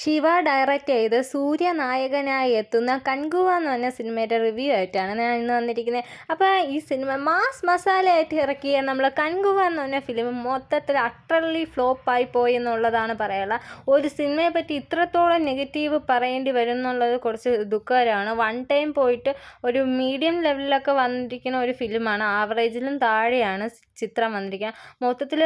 Shiva direct ചെയ്ത് സൂര്യ നായകനായി എത്തുന്ന കൻകുവ എന്ന് പറഞ്ഞ സിനിമയുടെ റിവ്യൂ ആയിട്ടാണ് ഞാൻ ഇന്ന് വന്നിരിക്കുന്നത്. അപ്പോൾ ഈ സിനിമ മാസ് മസാലയായിട്ട് ഇറക്കിയ നമ്മൾ കൻകുവ എന്ന് പറഞ്ഞ ഫിലിം മൊത്തത്തിൽ അട്ടർലി ഫ്ലോപ്പായി പോയി എന്നുള്ളതാണ് പറയാനുള്ളത്. ഒരു സിനിമയെ പറ്റി ഇത്രത്തോളം നെഗറ്റീവ് പറയേണ്ടി വരും എന്നുള്ളത് കുറച്ച് ദുഃഖകരമാണ്. വൺ ടൈം പോയിട്ട് ഒരു മീഡിയം ലെവലിലൊക്കെ വന്നിരിക്കുന്ന ഒരു ഫിലിമാണ്. ആവറേജിലും താഴെയാണ് ചിത്രം വന്നിരിക്കുന്നത്. മൊത്തത്തിൽ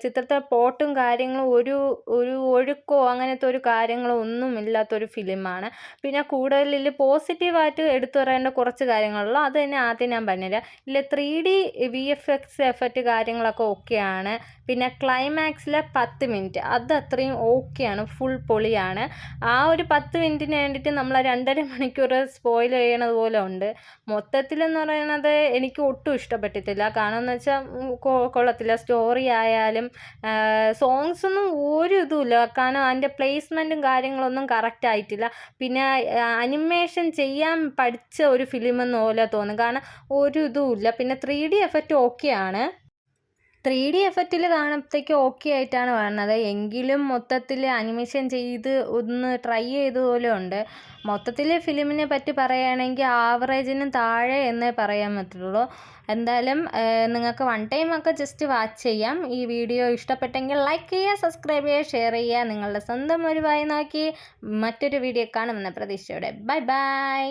ചിത്രത്തെ പ്ലോട്ടും കാര്യങ്ങളും ഒരു ഒഴുക്കോ അങ്ങനത്തെ ഒരു കാര്യങ്ങളോ ഒന്നുമില്ലാത്തൊരു ഫിലിമാണ്. പിന്നെ കൂടുതൽ പോസിറ്റീവായിട്ട് എടുത്തു പറയേണ്ട കുറച്ച് കാര്യങ്ങളുള്ളൂ. അത് തന്നെ ആദ്യം ഞാൻ പറഞ്ഞുതരാം. 3D VFX എഫക്റ്റ് കാര്യങ്ങളൊക്കെ ഓക്കെയാണ്. പിന്നെ ക്ലൈമാക്സിലെ 10 മിനിറ്റ് അത് അത്രയും ഓക്കെയാണ്, ഫുൾ പൊളിയാണ്. ആ ഒരു 10 മിനിറ്റിന് വേണ്ടിയിട്ട് നമ്മൾ 2.5 മണിക്കൂർ സ്പോയിൽ ചെയ്യണത് പോലെ ഉണ്ട്. മൊത്തത്തിലെന്ന് പറയുന്നത് എനിക്ക് ഒട്ടും ഇഷ്ടപ്പെട്ടിട്ടില്ല. കാരണം എന്ന് വെച്ചാൽ കൊള്ളത്തില്ല. സ്റ്റോറി ആയാലും സോങ്സൊന്നും ഒരു ഇതുമില്ല. കാരണം അതിൻ്റെ പ്ലേസ്മെൻറ്റും കാര്യങ്ങളൊന്നും കറക്റ്റ് ആയിട്ടില്ല. പിന്നെ അനിമേഷൻ ചെയ്യാൻ പഠിച്ച ഒരു ഫിലിമെന്ന് പോലെ തോന്നും. കാരണം ഒരു ഇതുമില്ല. പിന്നെ 3D എഫക്റ്റ് ഓക്കെയാണ്. 3D എഫക്റ്റിൽ കാണുമ്പോഴത്തേക്ക് ഓക്കെ ആയിട്ടാണ് വരുന്നത്. എങ്കിലും മൊത്തത്തിൽ അനിമേഷൻ ചെയ്ത് ഒന്ന് ട്രൈ ചെയ്തതുപോലെ ഉണ്ട്. മൊത്തത്തിൽ ഫിലിമിനെ പറ്റി പറയുകയാണെങ്കിൽ ആവറേജിനും താഴെ എന്നേ പറയാൻ പറ്റുള്ളൂ. എന്തായാലും നിങ്ങൾക്ക് വൺ ടൈം ഒക്കെ ജസ്റ്റ് വാച്ച് ചെയ്യാം. ഈ വീഡിയോ ഇഷ്ടപ്പെട്ടെങ്കിൽ ലൈക്ക് ചെയ്യുക, സബ്സ്ക്രൈബ് ചെയ്യുക, ഷെയർ ചെയ്യുക. നിങ്ങളുടെ സ്വന്തം ഒരു വായി നോക്കി മറ്റൊരു വീഡിയോ കാണുമെന്ന പ്രതീക്ഷയോടെ ബൈ ബൈ.